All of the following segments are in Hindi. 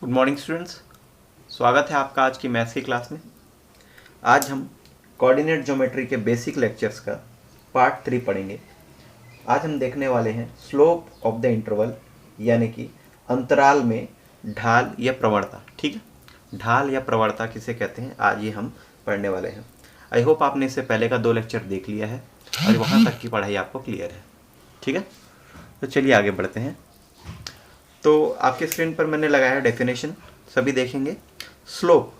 गुड मॉर्निंग स्टूडेंट्स, स्वागत है आपका आज की मैथ्स की क्लास में। आज हम कोऑर्डिनेट ज्योमेट्री के बेसिक लेक्चर्स का पार्ट 3 पढ़ेंगे। आज हम देखने वाले हैं स्लोप ऑफ द इंटरवल, यानी कि अंतराल में ढाल या प्रवणता। ठीक है, ढाल या प्रवणता किसे कहते हैं, आज ये हम पढ़ने वाले हैं। आई होप आपने इससे पहले का 2 लेक्चर देख लिया है और वहाँ तक की पढ़ाई आपको क्लियर है। ठीक है, तो चलिए आगे बढ़ते हैं। तो आपके स्क्रीन पर मैंने लगाया है डेफिनेशन, सभी देखेंगे। स्लोप,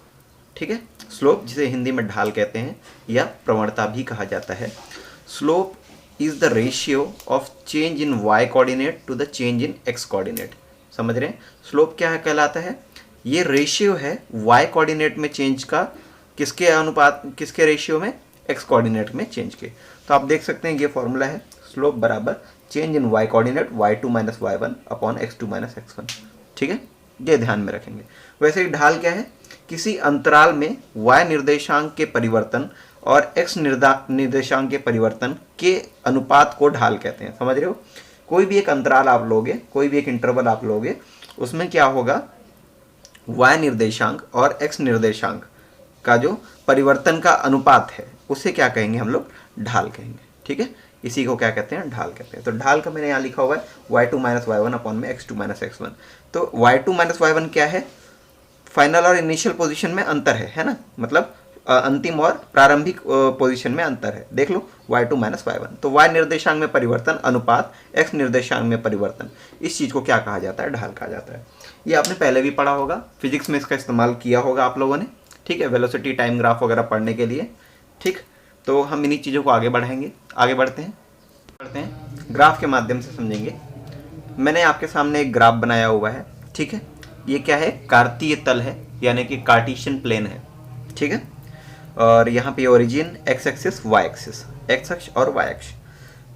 ठीक है, स्लोप जिसे हिंदी में ढाल कहते हैं या प्रवणता भी कहा जाता है। Slope is the ratio of change in Y coordinate to the change in X coordinate. समझ रहे हैं, स्लोप क्या है कहलाता है, ये रेशियो है वाई कोऑर्डिनेट में चेंज का, किसके अनुपात, किसके रेशियो में, एक्स कोऑर्डिनेट में चेंज के। तो आप देख सकते हैं ये फॉर्मूला है, स्लोप बराबर change in Y coordinate y2 minus y1 upon x2 minus x1। ठीक है, ये ध्यान में रखेंगे। वैसे ही ढाल क्या है, किसी अंतराल में y निर्देशांक के परिवर्तन और x निर्देशांक के परिवर्तन के अनुपात को ढाल कहते हैं। समझ रहे हो, कोई भी एक अंतराल आप लोगे, कोई भी एक इंटरवल आप लोगे, उसमें क्या होगा, y निर्देशांक और x निर्देशांक का जो परिवर्तन का अनुपात है उसे क्या कहेंगे हम लोग, ढाल कहेंगे। ठीक है, इसी को क्या कहते हैं, ढाल कहते हैं। तो ढाल का मैंने यहाँ लिखा हुआ है y2 माइनस y1 अपॉन में x2 माइनस x1। तो y2 माइनस y1 क्या है, फाइनल और इनिशियल पोजीशन में अंतर है ना, मतलब अंतिम और प्रारंभिक पोजीशन में अंतर है। देख लो y2 माइनस y1, तो y निर्देशांक में परिवर्तन अनुपात x निर्देशांक में परिवर्तन, इस चीज़ को क्या कहा जाता है, ढाल कहा जाता है। ये आपने पहले भी पढ़ा होगा, फिजिक्स में इसका इस्तेमाल किया होगा आप लोगों ने। ठीक है, वेलोसिटी, टाइम ग्राफ वगैरह पढ़ने के लिए। ठीक, तो हम इन्हीं चीज़ों को आगे बढ़ाएंगे। आगे बढ़ते हैं, ग्राफ के माध्यम से समझेंगे। मैंने आपके सामने एक ग्राफ बनाया हुआ है। ठीक है, ये क्या है, कार्तीय तल है, यानी कि कार्टेशियन प्लेन है। ठीक है, और यहाँ पे origin X axis, Y axis, X अक्ष और वाई अक्ष।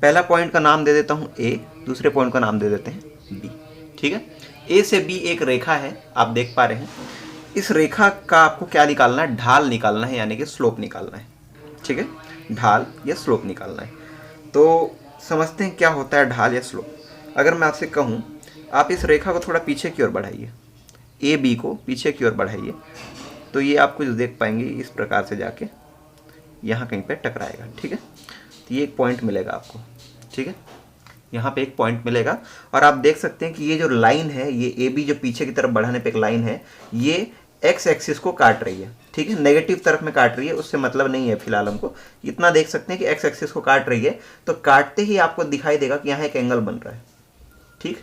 पहला पॉइंट का नाम दे देता हूँ ए, दूसरे पॉइंट का नाम दे देते हैं बी। ठीक है, ए से बी एक रेखा है, आप देख पा रहे हैं। इस रेखा का आपको क्या निकालना है, ढाल निकालना है, यानी कि स्लोप निकालना है। ठीक है, ढाल या स्लोप निकालना है। तो समझते हैं क्या होता है ढाल या स्लोप। अगर मैं आपसे कहूँ, आप इस रेखा को थोड़ा पीछे की ओर बढ़ाइए, ए बी को पीछे की ओर बढ़ाइए, तो ये आप कुछ देख पाएंगे इस प्रकार से जाके यहाँ कहीं पे टकराएगा। ठीक है, तो ये एक पॉइंट मिलेगा आपको। ठीक है, यहाँ पे एक पॉइंट मिलेगा और आप देख सकते हैं कि ये जो लाइन है, ये ए बी जो पीछे की तरफ बढ़ाने पे एक लाइन है, ये एक्स एक्सिस को काट रही है। ठीक है, नेगेटिव तरफ में काट रही है, उससे मतलब नहीं है फिलहाल हमको। इतना देख सकते हैं कि एक्स एक्सिस को काट रही है, तो काटते ही आपको दिखाई देगा कि यहाँ एक एंगल बन रहा है। ठीक,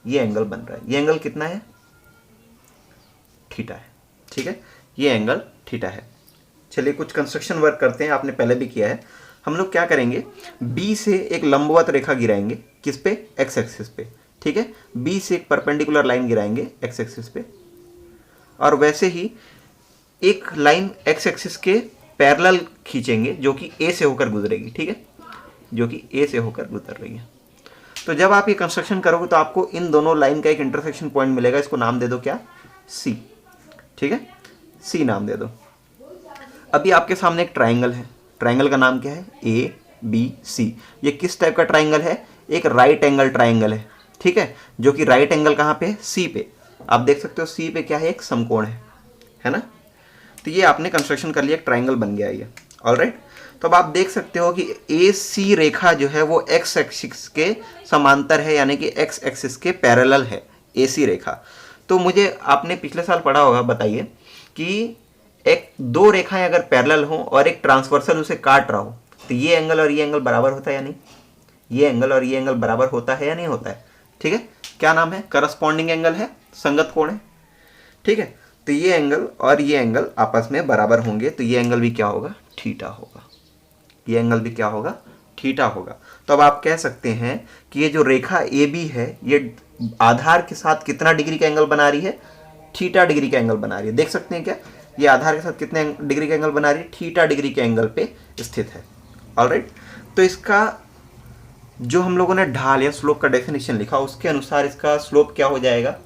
ये एंगल बन रहा है। ये एंगल कितना है, थीटा है। ठीक है, ये एंगल थीटा है। चलिए कुछ कंस्ट्रक्शन वर्क करते हैं, आपने पहले भी किया है। हम लोग क्या करेंगे, बी से एक लंबवत रेखा गिराएंगे, किस पे, एक्स एक्सिस पे। ठीक है, बी से एक परपेंडिकुलर लाइन गिराएंगे एक्स एक्सिस पे, और वैसे ही एक लाइन एक्स एक्सिस के पैरेलल खींचेंगे जो कि ए से होकर गुजरेगी। ठीक है, जो कि ए से होकर गुजर रही है। तो जब आप ये कंस्ट्रक्शन करोगे तो आपको इन दोनों लाइन का एक इंटरसेक्शन पॉइंट मिलेगा, इसको नाम दे दो क्या, सी। ठीक है, सी नाम दे दो। अभी आपके सामने एक ट्राइंगल है, ट्राइंगल का नाम क्या है, ए बी सी। ये किस टाइप का ट्राइंगल है, एक राइट एंगल ट्राइंगल है। ठीक है, जो कि राइट एंगल कहाँ पे है, सी पे। आप देख सकते हो सी पे क्या है, एक समकोण है ना। तो ये आपने कंस्ट्रक्शन कर लिया, एक ट्राइंगल बन गया ये। ऑलराइट, तो अब आप देख सकते हो कि ए सी रेखा जो है वो एक्स एक्सिस के समांतर है, यानी कि एक्स एक्सिस के पैरेलल है ए सी रेखा। तो मुझे, आपने पिछले साल पढ़ा होगा, बताइए कि एक दो रेखाएं अगर पैरेलल हो और एक ट्रांसवर्सल उसे काट रहा हो, तो ये एंगल और ये एंगल बराबर होता है या नहीं, ये एंगल और ये एंगल बराबर होता है या नहीं होता है। ठीक है, क्या नाम है, करस्पॉन्डिंग एंगल है, संगत कोण है। ठीक है, तो ये एंगल और ये एंगल आपस में बराबर होंगे, तो ये एंगल भी क्या होगा, थीटा होगा। ये एंगल भी क्या होगा, थीटा होगा। तो अब आप कह सकते हैं कि ये जो रेखा ए बी है, ये आधार के साथ कितना डिग्री का एंगल बना रही है, थीटा डिग्री का एंगल बना रही है। देख सकते हैं क्या, ये आधार के साथ कितने डिग्री का एंगल बना रही है, थीटा डिग्री के एंगल पे स्थित है। ऑलराइट, तो इसका जो हम लोगों ने ढाल या स्लोप का डेफिनेशन लिखा, उसके अनुसार इसका स्लोप क्या हो जाएगा,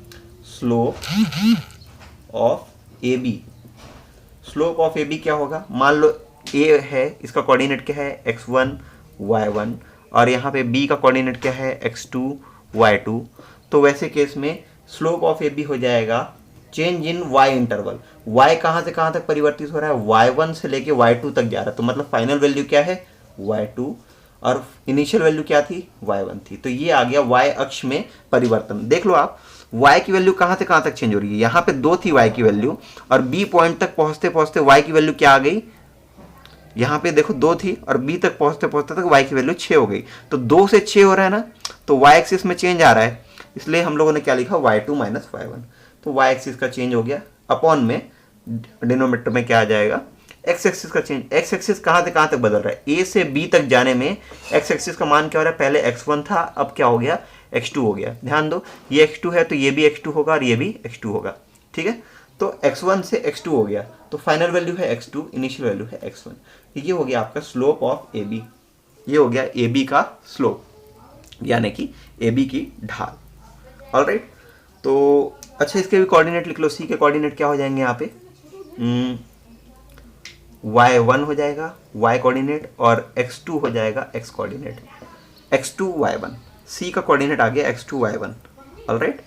slope of A B. Slope of A B क्या होगा, मान लो ए है, इसका कोऑर्डिनेट क्या है, x1 y1, और यहाँ पे b का कोऑर्डिनेट क्या है, x2 y2। तो वैसे केस में स्लोप ऑफ ए बी हो जाएगा change in y interval, y कहाँ से कहाँ तक परिवर्तित हो रहा है, y1 से लेके y2 तक जा रहा है, तो मतलब फाइनल वैल्यू क्या है y2 और इनिशियल वैल्यू क्या थी y1 थी। तो ये आ गया y अक्ष में परिवर्तन। देख लो आप y की वैल्यू कहाँ से कहाँ तक चेंज हो रही है, यहाँ पे 2 थी y की वैल्यू और b पॉइंट तक पहुंचते पहुंचते y की वैल्यू क्या आ गई, यहाँ पे देखो 2 थी और b तक पहुंचते पहुंचते तक y की वैल्यू 6 हो गई। तो 2 से 6 हो रहा है ना, तो y एक्सिस में चेंज आ रहा है, इसलिए हम लोगों ने क्या लिखा y2 माइनस y1। तो y एक्सिस का चेंज हो गया, अपॉन में डिनोमिनेटर में क्या आ जाएगा x एक्सिस का चेंज। x एक्सिस कहाँ से कहाँ तक बदल रहा है, a से b तक जाने में x एक्सिस का मान क्या हो रहा है, पहले x1 था अब क्या हो गया x2 हो गया। ध्यान दो ये x2 है तो ये भी x2 होगा और ये भी x2 होगा, ठीक है। तो x1 से x2 हो गया, तो फाइनल वैल्यू है x2, इनिशियल वैल्यू है x1। ये हो गया आपका स्लोप ऑफ AB, ये हो गया AB का स्लोप यानी कि AB की ढाल। ऑलराइट, तो अच्छा इसके भी कोऑर्डिनेट लिख लो। C के कोऑर्डिनेट क्या हो जाएंगे यहाँ पे, y1 हो जाएगा y कोऑर्डिनेट और x2 हो जाएगा x coordinate, x2 y1। C का कोऑर्डिनेट आ गया x2 y1। ऑलराइट,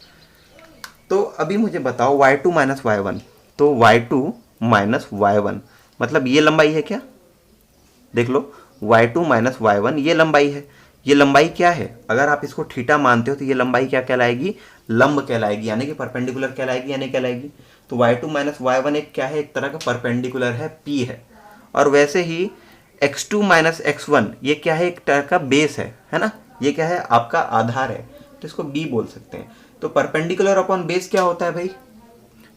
तो अभी मुझे बताओ y2 माइनस y1, तो y2 माइनस y1 मतलब ये लंबाई है क्या, देख लो y2 माइनस y1 ये लंबाई है। ये लंबाई क्या है, अगर आप इसको थीटा मानते हो तो ये लंबाई क्या कहलाएगी, लंब कहलाएगी, यानी कि परपेंडिकुलर कहलाएगी या नहीं कहलाएगी। तो y2 माइनस y1 एक क्या है, एक तरह का परपेंडिकुलर है, p है। और वैसे ही x2 माइनस x1 ये क्या है, एक तरह का बेस है ना, ये क्या है आपका आधार है, तो इसको b बोल सकते हैं। तो परपेंडिकुलर अपॉन बेस क्या होता है भाई,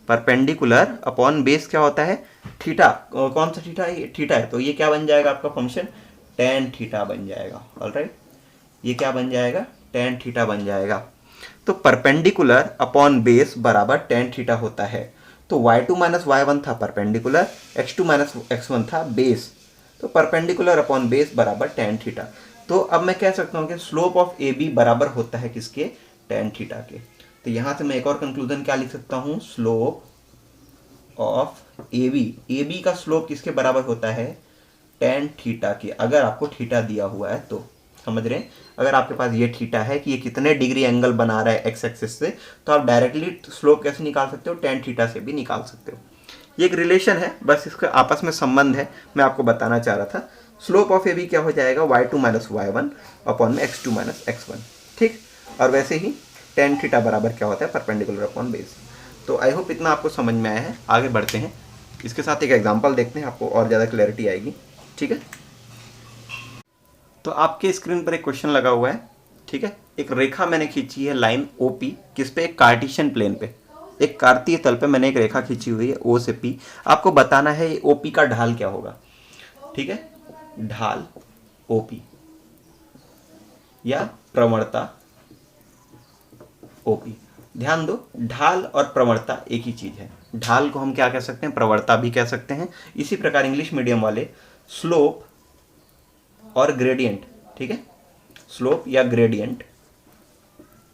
परपेंडिकुलर अपॉन बेस क्या होता है, थीटा। कौन सा थीटा है, थीटा है, तो ये क्या बन जाएगा आपका फंक्शन tan थीटा बन जाएगा। ऑलराइट, ये क्या बन जाएगा, tan थीटा बन जाएगा। तो परपेंडिकुलर अपॉन बेस बराबर tan थीटा होता है। तो y2 माइनस y1 था परपेंडिकुलर, x2 माइनस x1 था बेस, तो परपेंडिकुलर अपॉन बेस बराबर tan थीटा। तो अब मैं कह सकता हूँ कि स्लोप ऑफ AB बराबर होता है किसके, tan थीटा के। तो यहाँ से मैं एक और कंक्लूजन क्या लिख सकता हूँ, स्लोप ऑफ AB का स्लोप किसके बराबर होता है, tan थीटा के। अगर आपको थीटा दिया हुआ है तो समझ रहे हैं, अगर आपके पास ये थीटा है कि ये कितने डिग्री एंगल बना रहा है एक्स एक्सिस से, तो आप डायरेक्टली स्लोप कैसे निकाल सकते हो, tan थीटा से भी निकाल सकते हो। ये एक रिलेशन है, बस इसका आपस में संबंध है, मैं आपको बताना चाह रहा था। स्लोप ऑफ AB क्या हो जाएगा, y2 माइनस y1 अपॉन में x2 माइनस x1, ठीक। और वैसे ही tan थीटा बराबर क्या होता है, परपेंडिकुलर अपॉन बेस। तो आई होप इतना आपको समझ में आया है। आगे बढ़ते हैं, इसके साथ एक एग्जांपल देखते हैं, आपको और ज़्यादा क्लैरिटी आएगी, ठीक है। तो आपके स्क्रीन पर एक क्वेश्चन लगा हुआ है, ठीक है। एक रेखा मैंने खींची है लाइन OP, किस पे, एक कार्टेशियन प्लेन पे, एक कार्तीय तल पे मैंने एक रेखा खींची हुई है O से P। आपको बताना है ये OP का ढाल क्या होगा, ठीक है, ढाल OP या प्रवणता OP। ध्यान दो, ढाल और प्रवणता एक ही चीज है। ढाल को हम क्या कह सकते हैं, प्रवणता भी कह सकते हैं। इसी प्रकार इंग्लिश मीडियम वाले स्लोप और ग्रेडियंट, ठीक है, स्लोप या ग्रेडियंट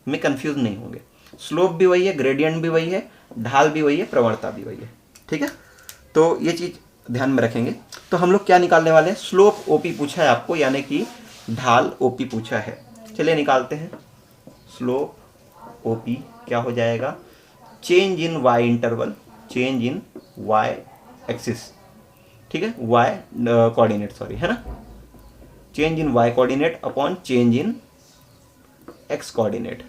में कंफ्यूज नहीं होंगे। स्लोप भी वही है, ग्रेडियंट भी वही है, ढाल भी वही है, प्रवणता भी वही है, ठीक है। तो ये चीज ध्यान में रखेंगे। तो हम लोग क्या निकालने वाले हैं, स्लोप OP पूछा है आपको, यानी कि ढाल OP पूछा है। चलिए निकालते हैं। स्लोप OP क्या हो जाएगा, change in y interval, change in y axis, ठीक है, y कोऑर्डिनेट, सॉरी, है ना, change in y coordinate upon change in x coordinate.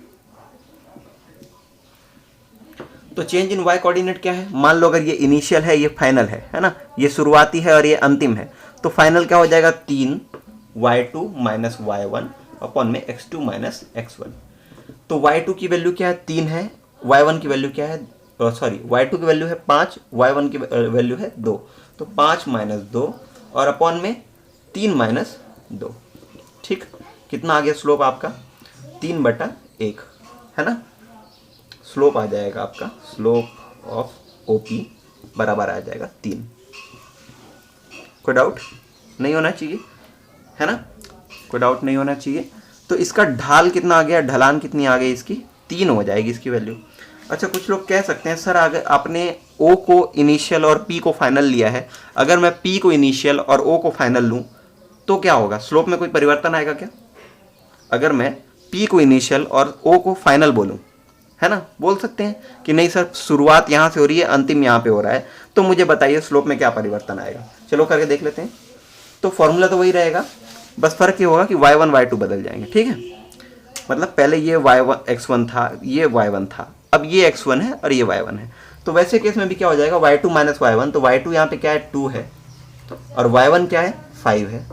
तो चेंज इन y कोऑर्डिनेट क्या है, मान लो अगर ये इनिशियल है, ये फाइनल है ना, ये शुरुआती है और ये अंतिम है, तो फाइनल क्या हो जाएगा, 3 y2 माइनस y1 अपॉन में x2 माइनस x1। तो y2 की वैल्यू क्या है, 3 है, y1 की वैल्यू क्या है, सॉरी y2 की वैल्यू है 5, y1 की वैल्यू है 2, तो 5 माइनस 2 और अपॉन में 3 माइनस 2, ठीक। कितना आ गया स्लोप आपका, 3/1, है ना। स्लोप आ जाएगा आपका, स्लोप ऑफ OP बराबर आ जाएगा 3। कोई डाउट नहीं होना चाहिए, है ना, कोई डाउट नहीं होना चाहिए। तो इसका ढाल कितना आ गया, ढलान कितनी आ गई इसकी, 3 हो जाएगी इसकी वैल्यू। अच्छा, कुछ लोग कह सकते हैं सर अगर आपने O को इनिशियल और P को फाइनल लिया है, अगर मैं P को इनिशियल और O को फाइनल लूँ तो क्या होगा, स्लोप में कोई परिवर्तन आएगा क्या। अगर मैं P को इनिशियल और O को फाइनल बोलूँ है ना, बोल सकते हैं कि नहीं सर शुरुआत यहाँ से हो रही है अंतिम यहाँ पे हो रहा है, तो मुझे बताइए स्लोप में क्या परिवर्तन आएगा। चलो करके देख लेते हैं। तो फॉर्मूला तो वही रहेगा, बस फर्क ये होगा कि y1 y2 बदल जाएंगे। ठीक है, मतलब पहले ये y1 x1 था, ये y1 था, अब ये x1 है और ये y1 है। तो वैसे केस में भी क्या हो जाएगा, y2 माइनस y1, तो y2 यहाँ पे क्या है 2 है और y1 क्या है 5 है,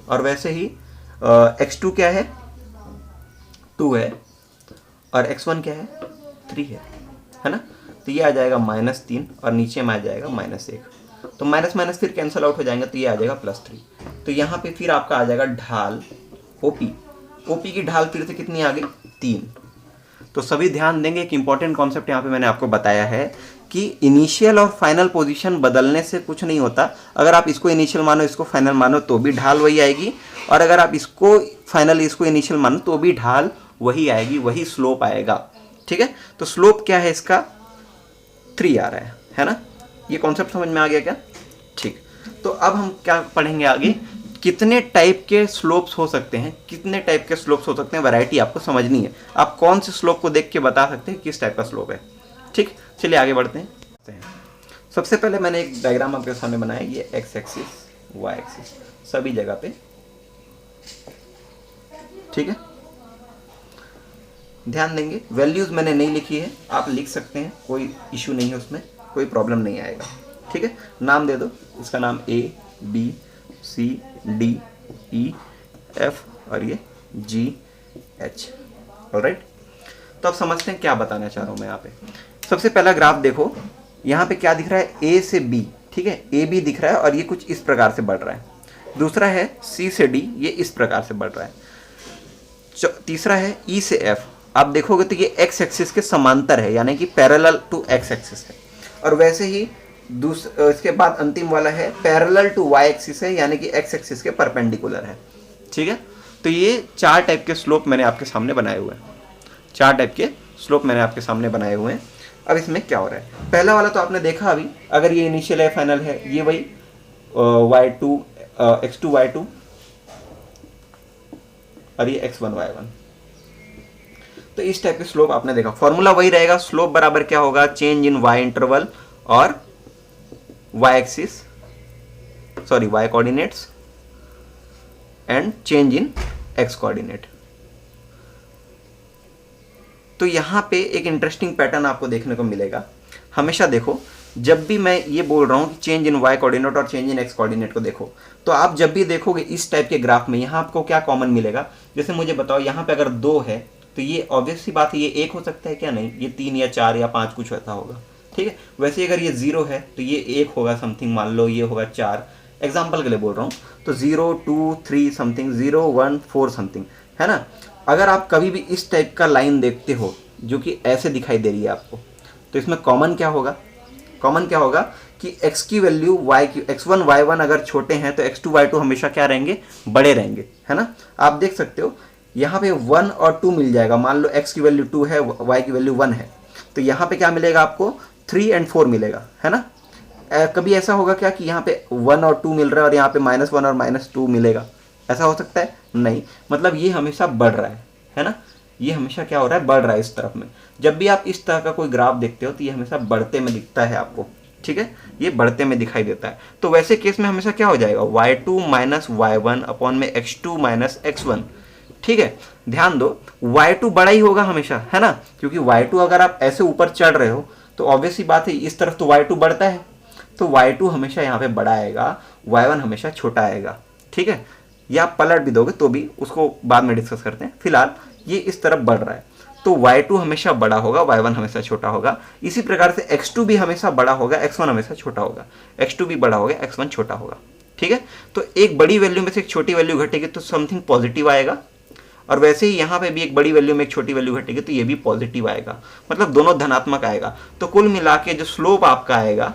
और वैसे ही x2 क्या है 2 है और x1 क्या है 3 है ना। तो ये आ जाएगा -3 और नीचे में आ जाएगा -1, तो माइनस माइनस फिर कैंसिल आउट हो जाएंगे, तो ये आ जाएगा +3। तो यहाँ पे फिर आपका आ जाएगा ढाल OP, OP की ढाल फिर से कितनी आ गई 3। तो सभी ध्यान देंगे, एक इंपॉर्टेंट कॉन्सेप्ट यहाँ पे मैंने आपको बताया है कि इनिशियल और फाइनल पोजीशन बदलने से कुछ नहीं होता। अगर आप इसको इनिशियल मानो इसको फाइनल मानो तो भी ढाल वही आएगी, और अगर आप इसको फाइनल इसको इनिशियल मानो तो भी ढाल वही आएगी, वही स्लोप आएगा। ठीक है, तो स्लोप क्या है इसका 3 आ रहा है ना। ये कॉन्सेप्ट समझ में आ गया क्या? ठीक, तो अब हम क्या पढ़ेंगे आगे, कितने टाइप के स्लोप्स हो सकते हैं, कितने टाइप के स्लोप्स हो सकते हैं, वैरायटी आपको समझनी है। आप कौन से स्लोप को देख के बता सकते हैं किस टाइप का स्लोप है। ठीक, चलिए आगे बढ़ते हैं। सबसे पहले मैंने एक डायग्राम आपके सामने बनाया, ये x एक्सिस y एक्सिस सभी जगह पे। ठीक है, ध्यान देंगे, वैल्यूज मैंने नहीं लिखी है, आप लिख सकते हैं, कोई इशू नहीं है उसमें, कोई प्रॉब्लम नहीं आएगा। ठीक है, नाम दे दो, इसका नाम A B C D E F और ये G H। ऑलराइट, तो अब समझते हैं क्या बताना चाह रहा हूँ मैं यहाँ पे। सबसे पहला ग्राफ देखो, यहाँ पे क्या दिख रहा है A से B। ठीक है, A B दिख रहा है और ये कुछ इस प्रकार से बढ़ रहा है। दूसरा है C से D, ये इस प्रकार से बढ़ रहा है। तीसरा है E से F, आप देखोगे तो ये x एक्सिस के समांतर है, यानी कि पैरेलल टू x एक्सिस है। और वैसे ही इसके बाद अंतिम वाला है पैरेलल टू y एक्सिस है, यानी कि x एक्सिस के परपेंडिकुलर है। ठीक है, तो ये 4 टाइप के स्लोप मैंने आपके सामने बनाए हुए हैं, 4 टाइप के स्लोप मैंने आपके सामने बनाए हुए हैं। अब इसमें क्या हो रहा है, पहला वाला तो आपने देखा अभी, अगर ये इनिशियल है फाइनल है, ये वही y2 x2 y2 और ये x1 y1, तो इस टाइप के स्लोप आपने देखा। फॉर्मूला वही रहेगा, स्लोप बराबर क्या होगा, चेंज इन y इंटरवल और y axis, sorry y coordinates and change in x coordinate. तो यहां पे एक इंटरेस्टिंग पैटर्न आपको देखने को मिलेगा। हमेशा देखो, जब भी मैं ये बोल रहा हूं कि चेंज इन y कोऑर्डिनेट और चेंज इन x कोऑर्डिनेट को देखो, तो आप जब भी देखोगे इस टाइप के ग्राफ में, यहां आपको क्या कॉमन मिलेगा। जैसे मुझे बताओ, यहां पे अगर 2 है तो ये ऑब्वियस सी बात है, ये 1 हो सकता है क्या, नहीं, ये 3 या 4 या 5 कुछ ऐसा होगा। ठीक है, वैसे अगर ये 0 है तो ये 1 होगा समथिंग, मान लो ये होगा 4, एग्जाम्पल के लिए बोल रहा हूँ। तो 0 2 3 समथिंग, 0 1 4 समथिंग, है ना। अगर आप कभी भी इस टाइप का लाइन देखते हो जो कि ऐसे दिखाई दे रही है आपको, तो इसमें कॉमन क्या होगा, कॉमन क्या होगा कि x की वैल्यू y की, x1 y1 अगर छोटे हैं तो x2 y2 हमेशा क्या रहेंगे, बड़े रहेंगे, है ना। आप देख सकते हो यहाँ पे 1 और 2 मिल जाएगा, मान लो x की वैल्यू 2 है, y की वैल्यू 1 है, तो यहाँ पे क्या मिलेगा आपको 3 और 4 मिलेगा, है ना। कभी ऐसा होगा क्या कि यहाँ पे 1 और 2 मिल रहा है और यहाँ पे -1 और -2 मिलेगा, ऐसा हो सकता है नहीं। मतलब ये हमेशा बढ़ रहा है ना, ये हमेशा क्या हो रहा है, बढ़ रहा है इस तरफ में। जब भी आप इस तरह का कोई ग्राफ देखते हो तो ये हमेशा बढ़ते में दिखता है आपको। ठीक है, ये बढ़ते में दिखाई देता है। तो वैसे केस में हमेशा क्या हो जाएगा, y2 माइनस y1 अपॉन में x2 माइनस x1। ठीक है, ध्यान दो, y2 बड़ा ही होगा हमेशा, है ना, क्योंकि y2 अगर आप ऐसे ऊपर चढ़ रहे हो तो ऑब्वियस ही बात है इस तरफ तो y2 बढ़ता है, तो y2 हमेशा यहाँ पे बड़ा आएगा, y1 हमेशा छोटा आएगा। ठीक है, या आप पलट भी दोगे तो भी, उसको बाद में डिस्कस करते हैं। फिलहाल ये इस तरफ बढ़ रहा है, तो y2 हमेशा बड़ा होगा, y1 हमेशा छोटा होगा। इसी प्रकार से x2 भी हमेशा बड़ा होगा, x1 हमेशा छोटा होगा, x2 भी बड़ा होगा, x1 छोटा होगा। ठीक है, तो एक बड़ी वैल्यू में से एक छोटी वैल्यू घटेगी तो समथिंग पॉजिटिव आएगा, और वैसे ही यहाँ पे भी एक बड़ी वैल्यू में एक छोटी वैल्यू घटेगी तो ये भी पॉजिटिव आएगा, मतलब दोनों धनात्मक आएगा। तो कुल मिला के जो स्लोप आपका आएगा,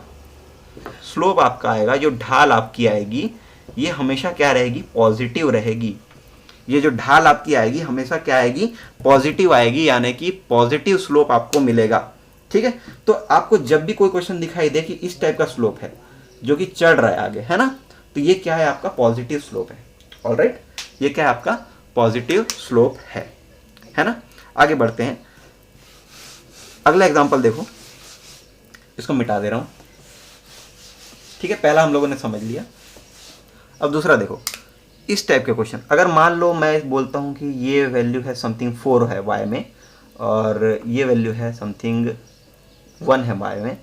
स्लोप आपका आएगा, जो ढाल आपकी आएगी, ये हमेशा क्या रहेगी, पॉजिटिव रहेगी। ये जो ढाल आपकी आएगी हमेशा क्या आएगी, पॉजिटिव आएगी, यानी कि पॉजिटिव स्लोप आपको मिलेगा। ठीक है, तो आपको जब भी कोई क्वेश्चन दिखाई दे कि इस टाइप का स्लोप है जो कि चढ़ रहा है आगे, है ना, तो ये क्या है, आपका पॉजिटिव स्लोप है। ऑलराइट, ये क्या है, आपका पॉजिटिव स्लोप है ना। आगे बढ़ते हैं। अगला एग्जांपल देखो, इसको मिटा दे रहा हूँ, ठीक है, पहला हम लोगों ने समझ लिया। अब दूसरा देखो, इस टाइप के क्वेश्चन, अगर मान लो मैं बोलता हूँ कि ये वैल्यू है समथिंग 4 है y में, और ये वैल्यू है समथिंग 1 है y में,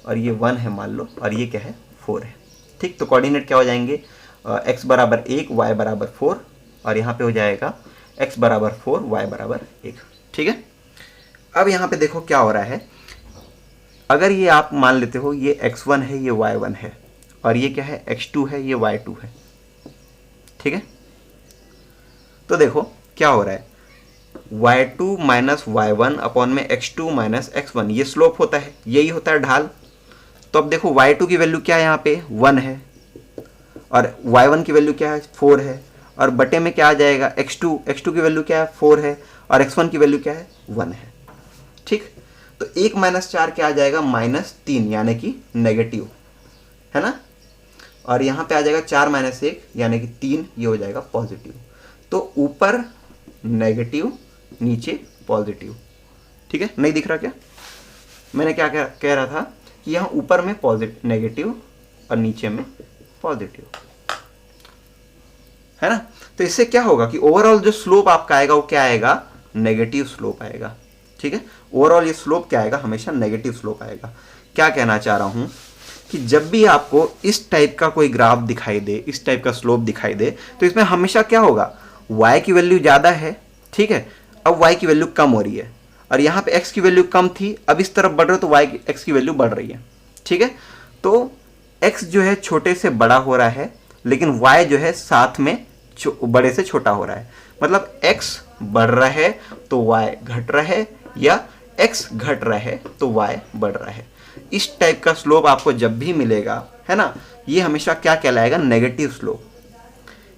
और ये 1 है मान लो, और ये क्या है 4 है, ठीक। तो कोऑर्डिनेट क्या हो जाएंगे, x बराबर 1 y बराबर 4, और यहाँ पे हो जाएगा x बराबर 4 y बराबर 1, ठीक है। अब यहाँ पे देखो क्या हो रहा है, अगर ये आप मान लेते हो ये x1 है ये y1 है, और ये क्या है x2 है ये y2 है, ठीक है। तो देखो क्या हो रहा है, y2 माइनस y1 अपॉन में x2 माइनस x1, ये स्लोप होता है, यही होता है ढाल। तो अब देखो y2 की वैल्यू क्या है, यहाँ पे 1 है, और y1 की वैल्यू क्या है 4 है, और बटे में क्या आ जाएगा x2 की वैल्यू क्या है 4 है, और x1 की वैल्यू क्या है 1 है, ठीक। तो 1 माइनस 4 क्या आ जाएगा -3, यानी कि नेगेटिव, है ना। और यहाँ पे आ जाएगा 4 माइनस 1 यानी कि 3, ये हो जाएगा पॉजिटिव। तो ऊपर नेगेटिव नीचे पॉजिटिव, ठीक है। नहीं दिख रहा क्या, मैंने क्या कह रहा था कि यहाँ ऊपर में पॉजिटिव नेगेटिव और नीचे में पॉजिटिव, है ना। तो इससे क्या होगा कि ओवरऑल जो स्लोप आपका आएगा वो क्या आएगा, नेगेटिव स्लोप आएगा, ठीक है। ओवरऑल ये स्लोप क्या आएगा, हमेशा नेगेटिव स्लोप आएगा। क्या कहना चाह रहा हूं कि जब भी आपको इस टाइप का कोई ग्राफ दिखाई दे, इस टाइप का स्लोप दिखाई दे, तो इसमें हमेशा क्या होगा, y की वैल्यू ज़्यादा है, ठीक है, अब y की वैल्यू कम हो रही है, और यहाँ पे x की वैल्यू कम थी, अब इस तरफ बढ़ रहे हो तो x की वैल्यू बढ़ रही है, ठीक है। तो x जो है छोटे से बड़ा हो रहा है, लेकिन y जो है साथ में बड़े से छोटा हो रहा है। मतलब x बढ़ रहा है तो y घट रहा है, या x घट रहा है तो y बढ़ रहा है। इस टाइप का स्लोप आपको जब भी मिलेगा, है ना, ये हमेशा क्या कहलाएगा, नेगेटिव स्लोप।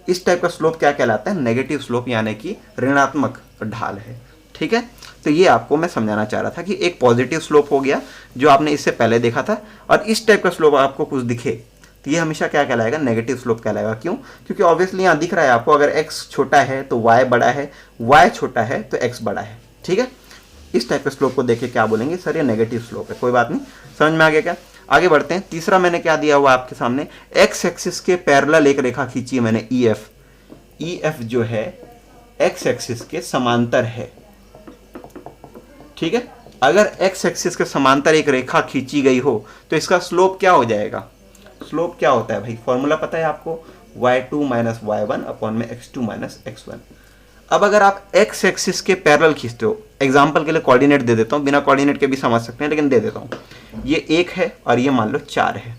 इस टाइप का स्लोप क्या कहलाता है, नेगेटिव स्लोप, यानी कि ऋणात्मक ढाल है, ठीक है। तो ये आपको मैं समझाना चाह रहा था कि एक पॉजिटिव स्लोप हो गया जो आपने इससे पहले देखा था, और इस टाइप का स्लोप आपको कुछ दिखे तो ये हमेशा क्या कहलाएगा, नेगेटिव स्लोप कहलाएगा। क्यों, क्योंकि ऑब्वियसली यहाँ दिख रहा है आपको, अगर x छोटा है तो y बड़ा है, y छोटा है तो x बड़ा है, ठीक है। इस टाइप के स्लोप को देख के क्या बोलेंगे, सर ये नेगेटिव स्लोप है। कोई बात नहीं, समझ में आ गया क्या। आगे बढ़ते हैं। तीसरा मैंने क्या दिया हुआ आपके सामने, एक्स एक्सिस के पैरेलल एक रेखा खींची है मैंने, EF जो है एक्स एक्सिस के समांतर है, ठीक है। अगर एक्स एक्सिस के समांतर एक रेखा खींची गई हो तो इसका स्लोप क्या हो जाएगा, स्लोप क्या होता है भाई, फॉर्मूला पता है आपको, y2 माइनस y1 अपॉन में x2 माइनस x1। अब अगर आप एक्स एक्सिस के पैरेलल खींचते हो, एग्जांपल के लिए कोऑर्डिनेट दे देता हूँ, बिना कोऑर्डिनेट के भी समझ सकते हैं लेकिन दे देता हूँ। ये 1 है और ये मान लो 4 है,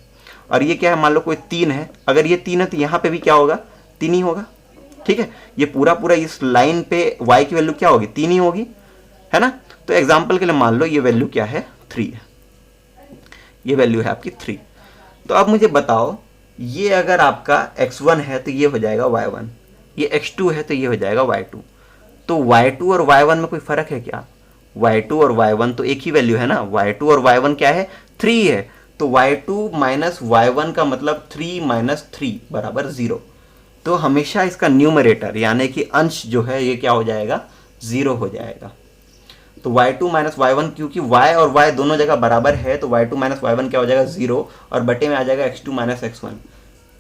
और ये क्या है, मान लो कोई 3 है। अगर ये 3 है तो यहाँ पे भी क्या होगा, 3 ही होगा, ठीक है। ये पूरा इस लाइन पे y की वैल्यू क्या होगी, 3 ही होगी, है ना। तो एग्जाम्पल के लिए मान लो ये वैल्यू क्या है, 3 है, ये वैल्यू है आपकी 3। तो अब मुझे बताओ, ये अगर आपका x1 है तो ये हो जाएगा y1, ये x2 है तो ये हो जाएगा y2। तो y2 और y1 में कोई फर्क है क्या, y2 और y1 तो एक ही वैल्यू है ना, y2 और y1 क्या है, 3 है। तो y2 माइनस y1 का मतलब 3 माइनस 3 बराबर 0। तो हमेशा इसका न्यूमरेटर यानी कि अंश जो है ये क्या हो जाएगा, 0 हो जाएगा। तो y2 माइनस y1, क्योंकि y और y दोनों जगह बराबर है तो y2 माइनस y1 क्या हो जाएगा, 0, और बटे में आ जाएगा x2 माइनस x1,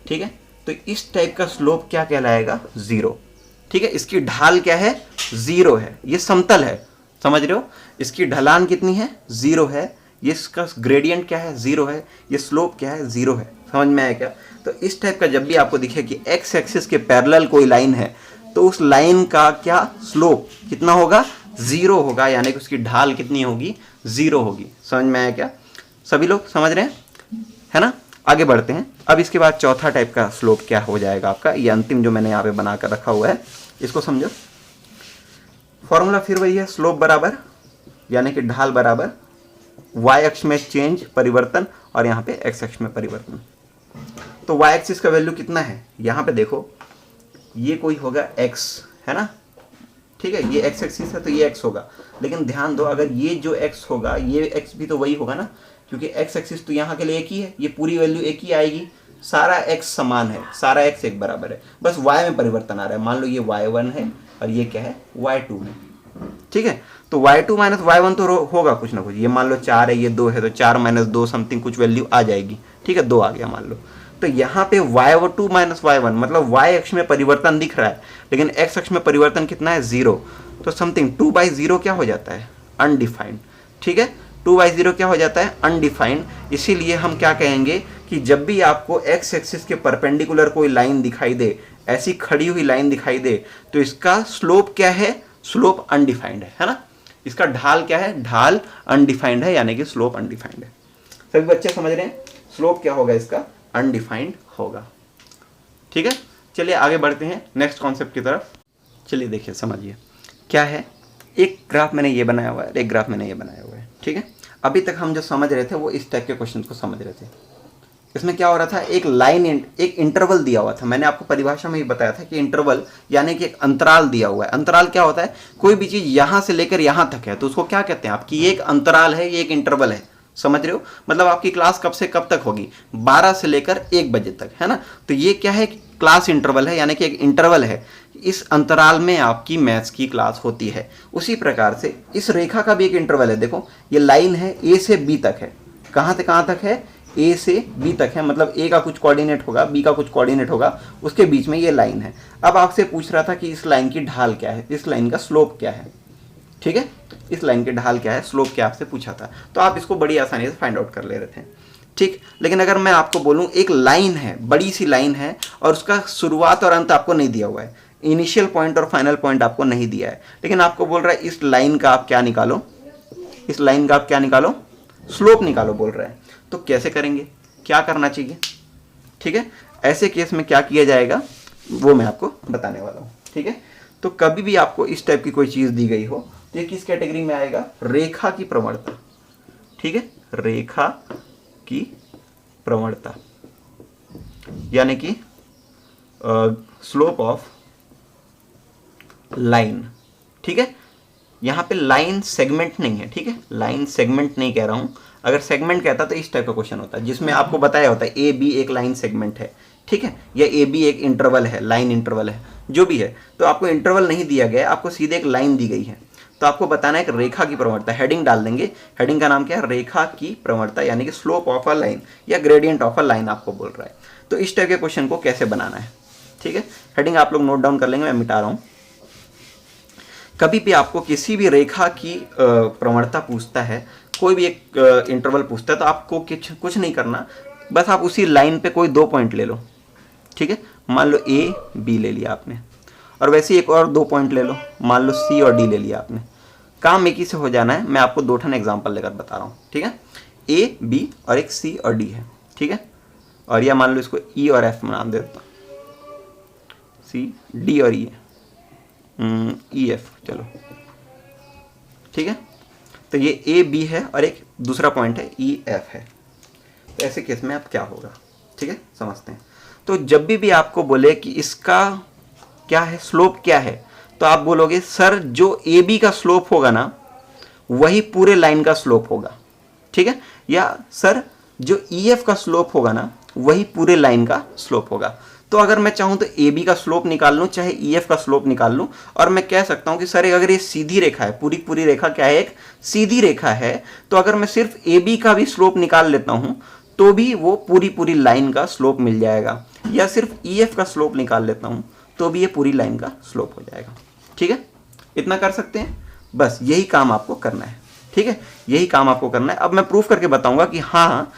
ठीक है। तो इस टाइप का स्लोप क्या कहलाएगा, 0, ठीक है। इसकी ढाल क्या है, 0 है, ये समतल है, समझ रहे हो, इसकी ढलान कितनी है, 0 है, ये इसका ग्रेडियंट क्या है, 0 है, ये स्लोप क्या है, 0 है। समझ में आया क्या। तो इस टाइप का जब भी आपको दिखे कि एक्स एक्सिस के पैरेलल कोई लाइन है तो उस लाइन का क्या स्लोप कितना होगा, 0 होगा, यानी कि उसकी ढाल कितनी होगी, 0 होगी। समझ में आया क्या, सभी लोग समझ रहे हैं, है ना। आगे बढ़ते हैं। अब इसके बाद चौथा टाइप का स्लोप क्या हो जाएगा आपका, ये अंतिम जो मैंने यहाँ पे बनाकर रखा हुआ है, इसको समझो। फॉर्मूला फिर वही है, स्लोप बराबर यानी कि ढाल बराबर y अक्ष में चेंज परिवर्तन और यहाँ पे x अक्ष में परिवर्तन। तो y एक्सिस का वैल्यू कितना है, यहाँ पे देखो ये कोई होगा x, है ना, ठीक है, ये x एक्सिस है तो ये x होगा। लेकिन ध्यान दो, अगर ये जो x होगा ये x भी तो वही होगा ना, क्योंकि x एक्सिस तो यहाँ के लिए एक ही है, ये पूरी वैल्यू एक ही आएगी, सारा x समान है, सारा x एक बराबर है, बस y में परिवर्तन आ रहा है। मान लो ये y1 है और ये क्या है, y2 है, ठीक है। तो y2 माइनस y1 तो होगा कुछ ना कुछ, ये मान लो 4 है, ये 2 है, तो 4 माइनस 2 समथिंग कुछ वैल्यू आ जाएगी, ठीक है, 2 आ गया मान लो। तो यहाँ पे y2 माइनस y1 मतलब y अक्ष में परिवर्तन दिख रहा है, लेकिन x अक्ष में परिवर्तन कितना है, 0। तो समथिंग 2/0 क्या हो जाता है, अनडिफाइंड, ठीक है। 2/0 क्या हो जाता है, अनडिफाइंड। इसीलिए हम क्या कहेंगे कि जब भी आपको x एक्सिस के परपेंडिकुलर कोई लाइन दिखाई दे, ऐसी खड़ी हुई लाइन दिखाई दे, तो इसका स्लोप क्या है, स्लोप अनडिफाइंड है ना। इसका ढाल क्या है, ढाल अनडिफाइंड है, यानी कि स्लोप अनडिफाइंड है। सभी बच्चे समझ रहे हैं, स्लोप क्या होगा इसका, अनडिफाइंड होगा, ठीक है। चलिए आगे बढ़ते हैं नेक्स्ट कॉन्सेप्ट की तरफ। चलिए देखिए समझिए क्या है, एक ग्राफ मैंने ये बनाया हुआ है, एक ग्राफ मैंने ये बनाया हुआ है, ठीक है। अभी तक हम जो समझ रहे थे वो इस टाइप के क्वेश्चन को समझ रहे थे। इसमें क्या हो रहा था, एक लाइन एक इंटरवल दिया हुआ था। मैंने आपको परिभाषा में ही बताया था कि इंटरवल यानी कि एक अंतराल दिया हुआ है। अंतराल क्या होता है, कोई भी चीज यहां से लेकर यहां तक है तो उसको क्या कहते हैं, आपकी ये एक अंतराल है, ये एक इंटरवल है, समझ रहे हो। मतलब आपकी क्लास कब से कब तक होगी, 12 से लेकर 1 बजे तक, है ना। तो ये क्या है, क्लास इंटरवल है, यानी कि एक इंटरवल है। इस अंतराल में आपकी मैथ्स की क्लास होती है। उसी प्रकार से इस रेखा का भी एक इंटरवल है। देखो ये लाइन है, ए से बी तक है। कहां से कहां तक है, ए से बी तक है, मतलब ए का कुछ कोऑर्डिनेट होगा, बी का कुछ कोऑर्डिनेट होगा, उसके बीच में ये लाइन है। अब आपसे पूछ रहा था कि इस लाइन की ढाल क्या है, इस लाइन का स्लोप क्या है, ठीक है। इस लाइन की ढाल क्या है, स्लोप क्या आपसे पूछा था, तो आप इसको बड़ी आसानी से फाइंड आउट कर ले रहे थे, ठीक। लेकिन अगर मैं आपको बोलूं एक लाइन है, बड़ी सी लाइन है, और उसका शुरुआत और अंत आपको नहीं दिया हुआ है, इनिशियल पॉइंट और फाइनल पॉइंट आपको नहीं दिया है, लेकिन आपको बोल रहा है इस लाइन का आप क्या निकालो, इस लाइन का आप क्या निकालो, स्लोप निकालो बोल रहा है। तो कैसे करेंगे, क्या करना चाहिए, ठीक है। ऐसे केस में क्या किया जाएगा वो मैं आपको बताने वाला हूँ, ठीक है। तो कभी भी आपको इस टाइप की कोई चीज दी गई हो तो ये किस कैटेगरी में आएगा, रेखा की प्रवणता, ठीक है, रेखा की प्रवणता, यानी कि स्लोप ऑफ लाइन, ठीक है। यहां पे लाइन सेगमेंट नहीं है, ठीक है, लाइन सेगमेंट नहीं कह रहा हूं। अगर सेगमेंट कहता तो इस टाइप का क्वेश्चन होता है जिसमें आपको बताया होता है ए बी एक लाइन सेगमेंट है, ठीक है, या ए बी एक इंटरवल है, लाइन इंटरवल है, जो भी है। तो आपको इंटरवल नहीं दिया गया, आपको सीधे एक लाइन दी गई है, तो आपको बताना है कि रेखा की प्रवणता, हेडिंग डाल देंगे। हेडिंग का नाम क्या है, रेखा की प्रवणता, यानी कि स्लोप ऑफ अ लाइन या ग्रेडियंट ऑफ अ लाइन आपको बोल रहा है। तो इस टाइप के क्वेश्चन को कैसे बनाना है, ठीक है। हेडिंग आप लोग नोट डाउन कर लेंगे, मैं मिटा रहा हूं। कभी भी आपको किसी भी रेखा की प्रवणता पूछता है, कोई भी एक इंटरवल पूछता है, तो आपको कुछ नहीं करना, बस आप उसी लाइन पे कोई 2 पॉइंट ले लो, ठीक है। मान लो ए बी ले लिया आपने, और वैसे एक और 2 पॉइंट ले लो, मान लो सी और डी ले लिया आपने। काम एक ही से हो जाना है। मैं आपको 2 ठन एग्जाम्पल लेकर बता रहा हूँ, ठीक है। ए बी और एक सी और डी है, ठीक है। और यह मान लो इसको ई और एफ नाम दे देता हूँ, सी डी और ई ई एफ, चलो ठीक है। तो ये ए बी है और एक दूसरा पॉइंट है ई एफ है। तो ऐसे केस में अब क्या होगा, ठीक है, समझते हैं। तो जब भी आपको बोले कि इसका क्या है, स्लोप क्या है, तो आप बोलोगे सर जो ए बी का स्लोप होगा ना वही पूरे लाइन का स्लोप होगा, ठीक है, या सर जो ई एफ का स्लोप होगा ना वही पूरे लाइन का स्लोप होगा। तो अगर मैं चाहूं तो ए बी का स्लोप निकाल लूं, चाहे ई एफ का स्लोप निकाल लूं, और मैं कह सकता हूं कि सर अगर ये सीधी रेखा है, पूरी रेखा क्या है, एक सीधी रेखा है, तो अगर मैं सिर्फ ए बी का भी स्लोप निकाल लेता हूं तो भी वो पूरी लाइन का स्लोप मिल जाएगा, या सिर्फ ई एफ का स्लोप निकाल लेता हूं तो भी ये पूरी लाइन का स्लोप हो जाएगा, ठीक है। इतना कर सकते हैं, बस यही काम आपको करना है, ठीक है, यही काम आपको करना है। अब मैं प्रूफ करके बताऊंगा कि हाँ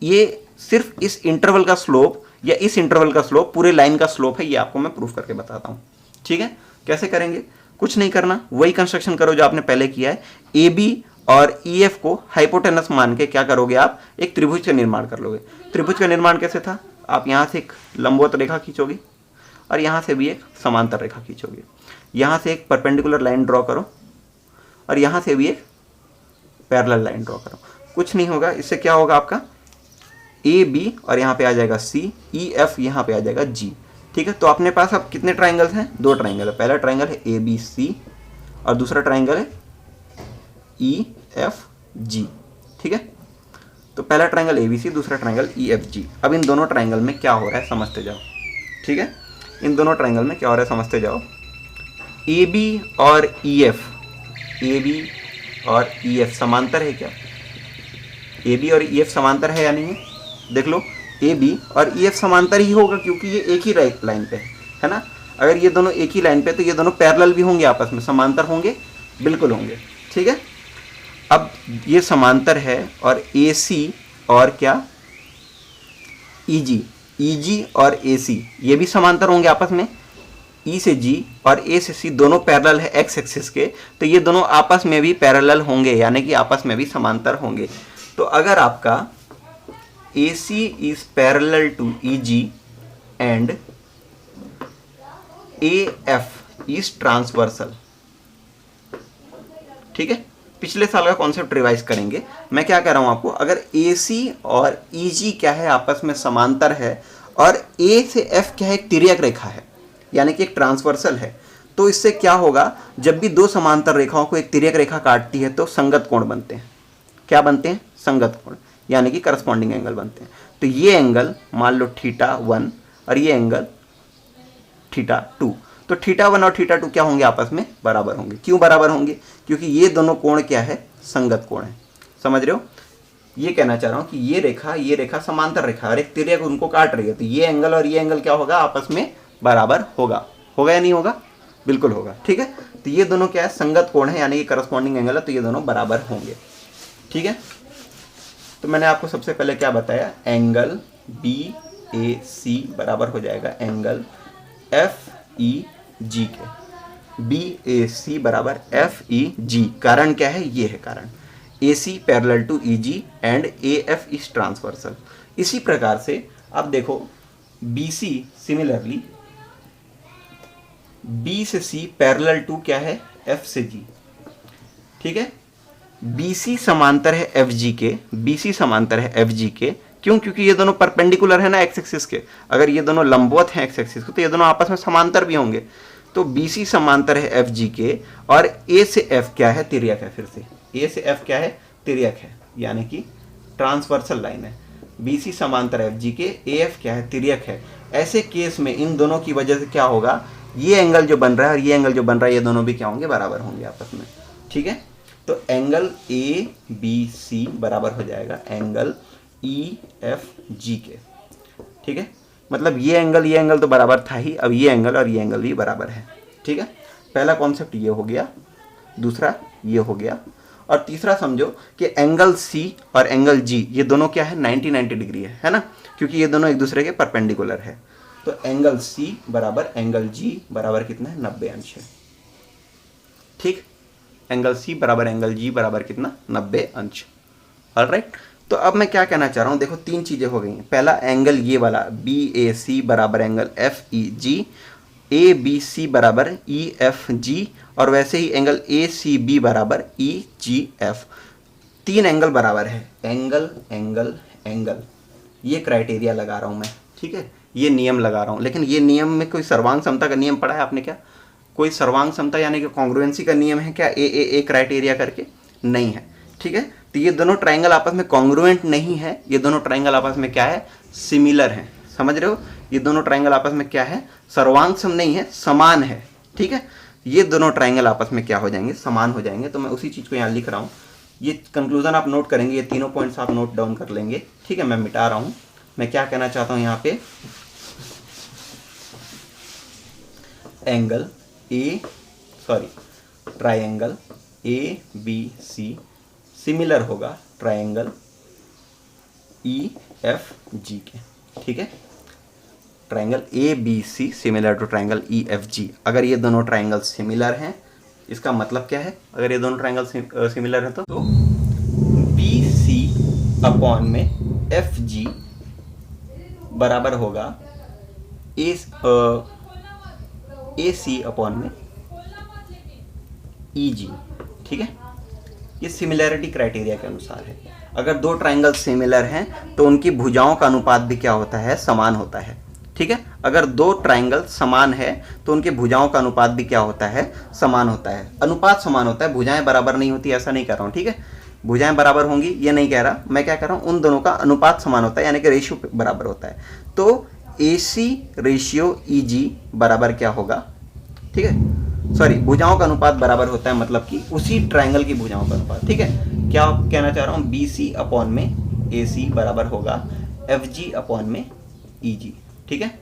ये सिर्फ इस इंटरवल का स्लोप या इस इंटरवल का स्लोप पूरे लाइन का स्लोप है, ये आपको मैं प्रूफ करके बताता हूं, ठीक है। कैसे करेंगे, कुछ नहीं करना, वही कंस्ट्रक्शन करो जो आपने पहले किया है। ए बी और ई एफ को हाइपोटेनस मान के क्या करोगे, आप एक त्रिभुज का निर्माण कर लोगे। त्रिभुज का निर्माण कैसे था, आप यहां से एक लंबवत रेखा खींचोगे और यहां से भी एक समांतर रेखा खींचोगे, यहां से एक परपेंडिकुलर लाइन ड्रॉ करो और यहां से भी एक पैरेलल लाइन ड्रॉ करो। कुछ नहीं होगा, इससे क्या होगा आपका ए बी और यहाँ पे आ जाएगा सी, ई एफ यहाँ पे आ जाएगा जी, ठीक है। तो अपने पास अब कितने ट्राइंगल्स हैं, 2 ट्राइंगल है। पहला ट्राइंगल है ए बी सी और दूसरा ट्राइंगल है ई एफ जी, ठीक है। तो पहला ट्राइंगल ए बी सी, दूसरा ट्राइंगल ई एफ जी। अब इन दोनों ट्राइंगल में क्या हो रहा है समझते जाओ, ठीक है। इन दोनों ट्राइंगल में क्या हो रहा है समझते जाओ। ए बी और ई एफ ए बी और ई एफ समांतर है क्या? ए बी और ई एफ समांतर है या नहीं है? देख लो, ए बी और ई एफ समांतर ही होगा क्योंकि ये एक ही लाइन पे है ना। अगर ये दोनों एक ही लाइन पे तो ये दोनों पैरेलल भी होंगे, आपस में समांतर होंगे, बिल्कुल होंगे। ठीक है, अब ये समांतर है और ए सी और क्या ई जी और ए सी ये भी समांतर होंगे आपस में। ई से जी और ए से सी दोनों पैरेलल है एक्स एक्सिस के, तो ये दोनों आपस में भी पैरेलल होंगे, यानी कि आपस में भी समांतर होंगे। तो अगर आपका A C is parallel to E G and A F is transversal, ठीक है, पिछले साल का कॉन्सेप्ट रिवाइज करेंगे। मैं क्या कह रहा हूं आपको, अगर ए सी और ई जी क्या है आपस में समांतर है और ए से एफ क्या है एक तिर्यक रेखा है, यानी कि एक ट्रांसवर्सल है, तो इससे क्या होगा, जब भी दो समांतर रेखाओं को एक तिर्यक रेखा काटती है तो संगत कोण बनते हैं। क्या बनते हैं? संगत कोण, यानी कि करस्पॉन्डिंग एंगल बनते हैं। तो ये एंगल मान लो θ1 और ये एंगल θ2, तो θ1 और θ2 क्या होंगे? आपस में बराबर होंगे। क्यों बराबर होंगे? क्योंकि ये दोनों कोण क्या है? संगत कोण है। समझ रहे हो? ये कहना चाह रहा हूं कि ये रेखा समांतर रेखा और एक तिर्यक उनको काट रही है, तो ये एंगल और ये एंगल क्या होगा? आपस में बराबर होगा। होगा या नहीं होगा? बिल्कुल होगा। ठीक है, तो ये दोनों क्या है? संगत कोण है, यानी कि करस्पॉन्डिंग एंगल है, तो ये दोनों बराबर होंगे। ठीक है, तो मैंने आपको सबसे पहले क्या बताया, एंगल बी ए सी बराबर हो जाएगा एंगल एफ ई जी के। बी ए सी बराबर एफ ई जी, कारण क्या है? ये है कारण, A C parallel to E G and A F is transversal. इसी प्रकार से आप देखो बी सी सिमिलरली बी से सी पैरेलल टू क्या है? एफ से जी। ठीक है, BC समांतर है FG के, BC समांतर है FG के। क्यों? क्योंकि ये दोनों परपेंडिकुलर है ना एक्स एक्सिस के। अगर ये दोनों लंबवत हैं एक्स एक्सिस के तो ये दोनों आपस में समांतर भी होंगे। तो BC समांतर है FG के और A से F क्या है? तिर्यक है। फिर से A से F क्या है? तिर्यक है, यानी कि ट्रांसवर्सल लाइन है। BC समांतर FG के, AF क्या है? तिर्यक है। ऐसे केस में इन दोनों की वजह से क्या होगा, ये एंगल जो बन रहा है और ये एंगल जो बन रहा है, ये दोनों भी क्या होंगे? बराबर होंगे आपस में। ठीक है, तो एंगल ए बी सी बराबर हो जाएगा एंगल ई एफ जी के। ठीक है, मतलब ये एंगल तो बराबर था ही, अब ये एंगल और ये एंगल भी बराबर है। ठीक है, पहला कॉन्सेप्ट ये हो गया, दूसरा ये हो गया, और तीसरा समझो कि एंगल सी और एंगल जी ये दोनों क्या है? 90 डिग्री है ना, क्योंकि ये दोनों एक दूसरे के परपेंडिकुलर है। तो एंगल सी बराबर एंगल जी बराबर कितना है? 90 अंश है। ठीक, एंगल सी बराबर एंगल जी बराबर कितना? 90 अंश। ऑलराइट, तो अब मैं क्या कहना चाह रहा हूँ, देखो तीन चीजें हो गई हैं। पहला एंगल ये वाला बी ए सी बराबर angle F E G, A B C बराबर ई एफ जी, और वैसे ही एंगल ए सी बी बराबर ई जी एफ। तीन एंगल बराबर है, एंगल एंगल एंगल, ये क्राइटेरिया लगा रहा हूँ मैं। ठीक है, ये नियम लगा रहा हूँ, लेकिन ये नियम में कोई सर्वांग समता का नियम पढ़ा है आपने क्या? कोई सर्वांग समता यानी कि कॉन्ग्रुएंसी का नियम है क्या? ए क्राइटेरिया करके? नहीं है। ठीक है, तो ये दोनों ट्राइंगल आपस में कॉन्ग्रुएंट नहीं है, ये दोनों ट्राइंगल आपस में क्या है? सिमिलर हैं। समझ रहे हो? ये दोनों ट्राइंगल आपस में क्या है? सर्वांग सम नहीं है, समान है। ठीक है, ये दोनों ट्राइंगल आपस में क्या हो जाएंगे? समान हो जाएंगे। तो मैं उसी चीज को यहाँ लिख रहा हूँ। ये कंक्लूजन आप नोट करेंगे, ये तीनों पॉइंट्स आप नोट डाउन कर लेंगे। ठीक है, मैं मिटा रहा हूँ। मैं क्या कहना चाहता हूँ यहाँ पे, angle triangle A B C similar होगा ट्राइंगल ई एफ जी के। ठीक है, triangle A B C similar to triangle E F G. अगर ये दोनों ट्राइंगल सिमिलर हैं, इसका मतलब क्या है? अगर ये दोनों ट्राइंगल सिमिलर हैं तो बी सी अपॉन में एफ जी बराबर होगा ए सी अपॉन में ई जी। ठीक है, ये सिमिलैरिटी क्राइटेरिया के अनुसार है। अगर दो ट्राइंगल सिमिलर हैं तो उनकी भुजाओं का अनुपात भी क्या होता है? समान होता है। ठीक है, अगर दो ट्राइंगल समान है तो उनके भुजाओं का अनुपात भी क्या होता है? समान होता है। अनुपात समान होता है, भुजाएं बराबर नहीं होती, ऐसा नहीं कर रहा हूँ। ठीक है, भुजाएं बराबर होंगी ये नहीं कह रहा मैं, क्या कह रहा हूँ, उन दोनों का अनुपात समान होता है, यानी कि रेशियो बराबर होता है। तो AC रेशियो EG बराबर क्या होगा? ठीक है, सॉरी भुजाओं का अनुपात बराबर होता है, मतलब कि उसी ट्रायंगल की भुजाओं का अनुपात। ठीक है, क्या कहना चाह रहा हूँ, बी सी अपॉन में ए सी बराबर होगा एफ जी अपॉन में ई जी। ठीक है,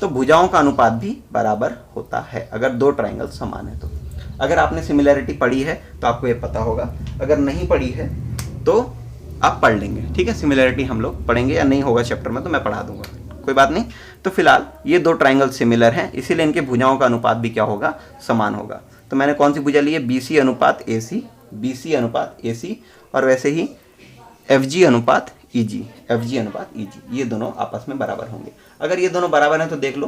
तो भुजाओं का अनुपात भी बराबर होता है अगर दो ट्रायंगल समान है तो। अगर आपने सिमिलैरिटी पढ़ी है तो आपको ये पता होगा, अगर नहीं पढ़ी है तो आप पढ़ लेंगे। ठीक है, सिमिलैरिटी हम लोग पढ़ेंगे, या नहीं होगा चैप्टर में तो मैं पढ़ा दूंगा, कोई बात नहीं। तो फिलहाल ये दो ट्रायंगल सिमिलर हैं, इसीलिए इनके भुजाओं का अनुपात भी क्या होगा, समान होगा। तो मैंने कौन सी भुजा ली है, बी सी अनुपात ए सी, बी सी अनुपात ए सी, और वैसे ही एफ जी अनुपात ई जी, एफ जी अनुपात ई जी, ये दोनों आपस में बराबर होंगे। अगर ये दोनों बराबर हैं तो देख लो,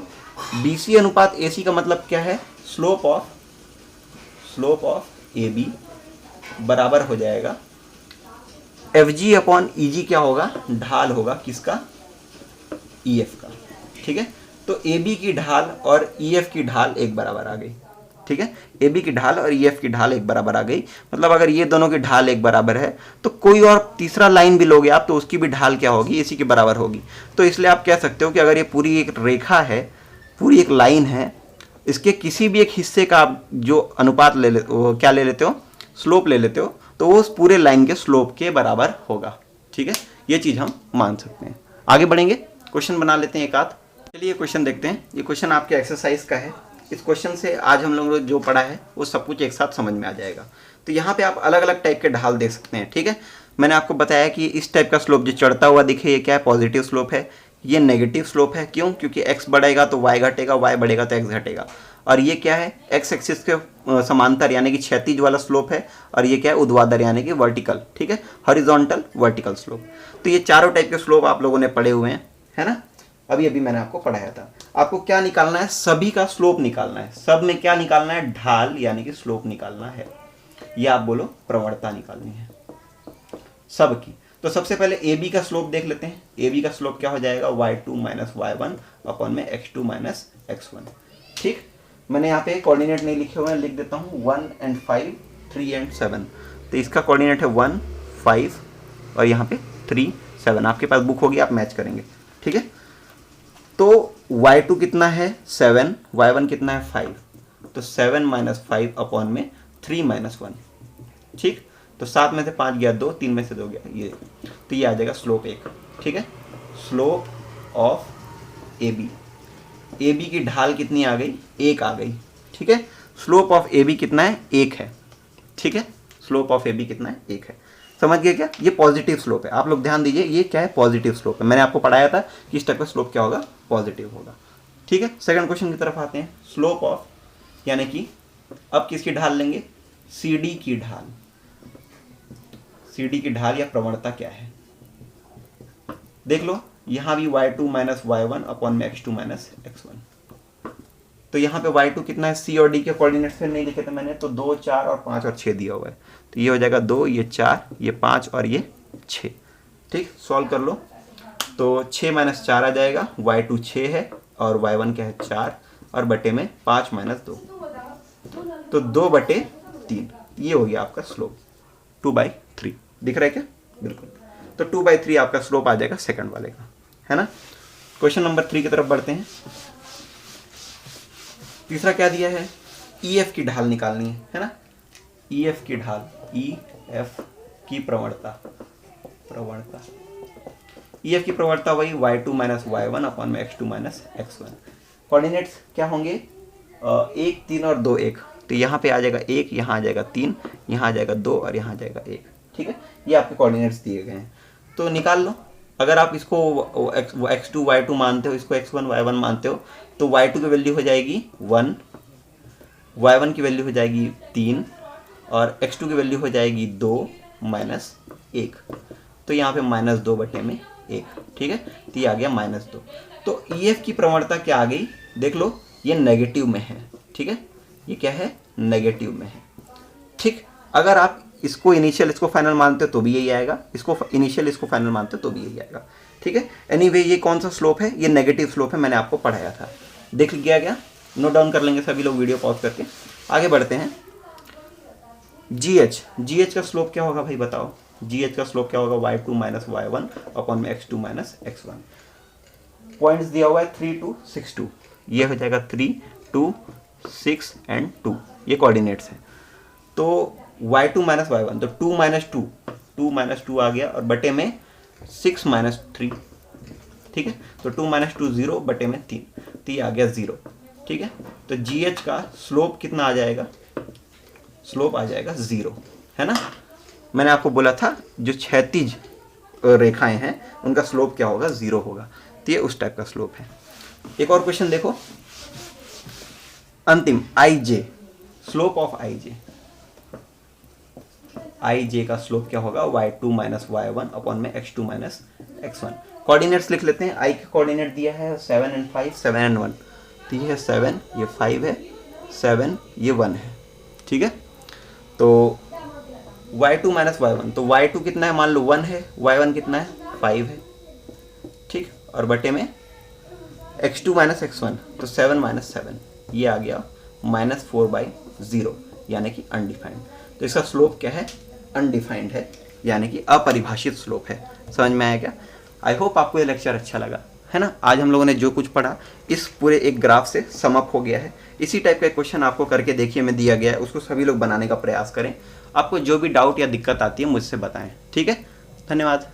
बी सी अनुपात ए सी का मतलब क्या है, स्लोप ऑफ ए बी बराबर हो जाएगा एफ जी अपॉन ई जी, क्या होगा, ढाल होगा किसका, ई एफ का। ठीक है, तो ए बी की ढाल और ई एफ की ढाल एक बराबर आ गई। ठीक है, ए बी की ढाल और ई एफ की ढाल एक बराबर आ गई, मतलब अगर ये दोनों की ढाल एक बराबर है तो कोई और तीसरा लाइन भी लोगे आप तो उसकी भी ढाल क्या होगी, इसी के बराबर होगी। तो इसलिए आप कह सकते हो कि अगर ये पूरी एक रेखा है, पूरी एक लाइन है, इसके किसी भी एक हिस्से का आप जो अनुपात क्या ले लेते हो, स्लोप ले लेते हो, तो वो उस पूरे लाइन के स्लोप के बराबर होगा। ठीक है, ये चीज़ हम मान सकते हैं। आगे बढ़ेंगे, क्वेश्चन बना लेते हैं एक आध। चलिए क्वेश्चन देखते हैं। ये क्वेश्चन आपके एक्सरसाइज का है। इस क्वेश्चन से आज हम लोगों ने जो पढ़ा है वो सब कुछ एक साथ समझ में आ जाएगा। तो यहाँ पे आप अलग अलग टाइप के ढाल देख सकते हैं। ठीक है, मैंने आपको बताया कि इस टाइप का स्लोप जो चढ़ता हुआ दिखे ये क्या है, पॉजिटिव स्लोप है। ये नेगेटिव स्लोप है, क्यों, क्योंकि x बढ़ेगा तो y घटेगा, y बढ़ेगा तो x घटेगा। और ये क्या है, x एक्सिस के समांतर यानी कि क्षैतिज वाला स्लोप है, और ये क्या है, ऊर्ध्वाधर यानी कि वर्टिकल। ठीक है, हॉरिजॉन्टल वर्टिकल स्लोप। तो ये चारों टाइप के स्लोप आप लोगों ने पढ़े हुए हैं, है ना। अभी मैंने आपको पढ़ाया था। आपको क्या निकालना है, सभी का स्लोप निकालना है। सब में क्या निकालना है, ढाल यानी कि स्लोप निकालना है, या आप बोलो प्रवणता निकालनी है सब की। तो सबसे पहले ए बी का स्लोप देख लेते हैं। ए बी का स्लोप क्या हो जाएगा, y2 माइनस y1 अपॉन में x2 माइनस x1। ठीक, मैंने यहाँ पे कोऑर्डिनेट नहीं लिखे हुए हैं, लिख देता हूँ 1 and 5, 3 and 7। तो इसका कोऑर्डिनेट है 1, 5 और यहाँ पे 3, 7। आपके पास बुक होगी, आप मैच करेंगे। ठीक है, तो y2 कितना है 7, y1 कितना है 5, तो 7 माइनस 5 अपॉन में 3 माइनस 1। ठीक, तो 7 में से 5 गया 2, 3 में से 2 गया ये, तो ये आ जाएगा स्लोप 1। ठीक है, slope of A B, A B की ढाल कितनी आ गई, 1 आ गई। ठीक है, स्लोप ऑफ ए बी कितना है, 1 है। ठीक है, स्लोप ऑफ ए बी कितना है, 1 है। समझ गए क्या, ये पॉजिटिव स्लोप है। आप लोग ध्यान दीजिए, ये क्या है, पॉजिटिव स्लोप है। मैंने आपको पढ़ाया था कि इस टाइप का स्लोप क्या होगा, पॉजिटिव होगा। ठीक है, सेकंड क्वेश्चन की तरफ आते हैं। स्लोप ऑफ यानी कि अब किसकी ढाल लेंगे, सी डी की ढाल। सी डी की ढाल या प्रवणता क्या है, देख लो। यहां भी y2 माइनस y1 अपॉन में x2 माइनस x1। तो यहाँ पे y2 कितना है, c और d के कोऑर्डिनेट्स फिर नहीं लिखे थे मैंने, तो 2, 4 और 5 और 6 दिया हुआ है। तो ये हो जाएगा 2, ये 4, ये 5 और ये 6। ठीक, सॉल्व कर लो तो 6 माइनस 4 आ जाएगा, y2 6 है और y1 क्या है 4, और बटे में 5 माइनस 2, तो 2/3। ये हो गया आपका स्लोप 2/3। दिख रहा है क्या, बिल्कुल। तो 2/3 आपका स्लोप आ जाएगा सेकंड वाले का, है ना। क्वेश्चन नंबर 3 की तरफ बढ़ते हैं। तीसरा क्या दिया है, EF की ढाल निकालनी है ना। EF की ढाल, EF की प्रवणता, EF की प्रवणता वही y2 माइनस y1 अपॉन में x2 माइनस x1। कोऑर्डिनेट्स क्या होंगे, 1, 3 और 2, 1। तो यहाँ पे आ जाएगा 1, यहाँ आ जाएगा 3, यहाँ आ जाएगा 2 और यहाँ आ जाएगा 1। ठीक है, ये आपके कोऑर्डिनेट्स दिए गए हैं, तो निकाल लो। अगर आप इसको x2 y2 मानते हो, इसको x1 y1 मानते हो, तो y2 की वैल्यू हो जाएगी 1, y1 की वैल्यू हो जाएगी 3 और x2 की वैल्यू हो जाएगी 2 माइनस 1। तो यहाँ पे -2/1। ठीक है, तो ये आ गया -2। तो EF की प्रवणता क्या आ गई, देख लो, ये नेगेटिव में है। ठीक है, ये क्या है, नेगेटिव में है। ठीक, अगर आप इसको इनिशियल इसको फाइनल मानते हो तो भी यही आएगा, इसको इनिशियल इसको फाइनल मानते हो तो भी यही आएगा। ठीक है, एनीवे ये कौन सा स्लोप है, ये नेगेटिव स्लोप है, मैंने आपको पढ़ाया था। देख लिया क्या, नोट डाउन कर लेंगे सभी लोग वीडियो पॉज करके। आगे बढ़ते हैं। GH का स्लोप क्या होगा भाई बताओ, GH का स्लोप क्या होगा, y2 माइनस y1 अपॉन में x2 माइनस x1। पॉइंट्स दिया हुआ है 3, 2, 6, 2। ये हो जाएगा 3, 2, 6 एंड 2। ये कोऑर्डिनेट्स हैं। तो y2 माइनस y1, तो 2 माइनस 2, 2 माइनस 2 आ गया और बटे में 6 माइनस 3, ठीक है। तो 2 माइनस 2 0 बटे में 3, तो ये आ गया 0, ठीक है। तो GH का स्लोप कितना आ जाएगा, स्लोप आ जाएगा 0, है ना। मैंने आपको बोला था जो क्षैतिज रेखाएं हैं उनका स्लोप क्या होगा, 0 होगा। तो ये उस टाइप का स्लोप है। एक और क्वेश्चन देखो, अंतिम IJ, स्लोप ऑफ IJ का स्लोप क्या होगा, y2 माइनस y1 अपॉन में x2 माइनस x1। कोऑर्डिनेट्स लिख लेते हैं। I का कोऑर्डिनेट दिया है 7 and 5, 7 and 1, तो ये है 7, ये 5 है, 7 ये 1 है, ठीक है। तो y2 माइनस y1, तो y2 कितना है, मान लो 1 है, y1 कितना है, 5 है, ठीक। और बटे में x2 माइनस x1, तो 7 माइनस 7, ये आ गया -4/0, यानी कि अनडिफाइंड। तो इसका स्लोप क्या है, अनडिफाइंड है, यानी कि अपरिभाषित स्लोप है। समझ में आया क्या। आई होप आपको ये लेक्चर अच्छा लगा, है ना। आज हम लोगों ने जो कुछ पढ़ा इस पूरे एक ग्राफ से समअप हो गया है। इसी टाइप का क्वेश्चन आपको करके देखिए में दिया गया है, उसको सभी लोग बनाने का प्रयास करें। आपको जो भी डाउट या दिक्कत आती है मुझसे बताएं, ठीक है। धन्यवाद।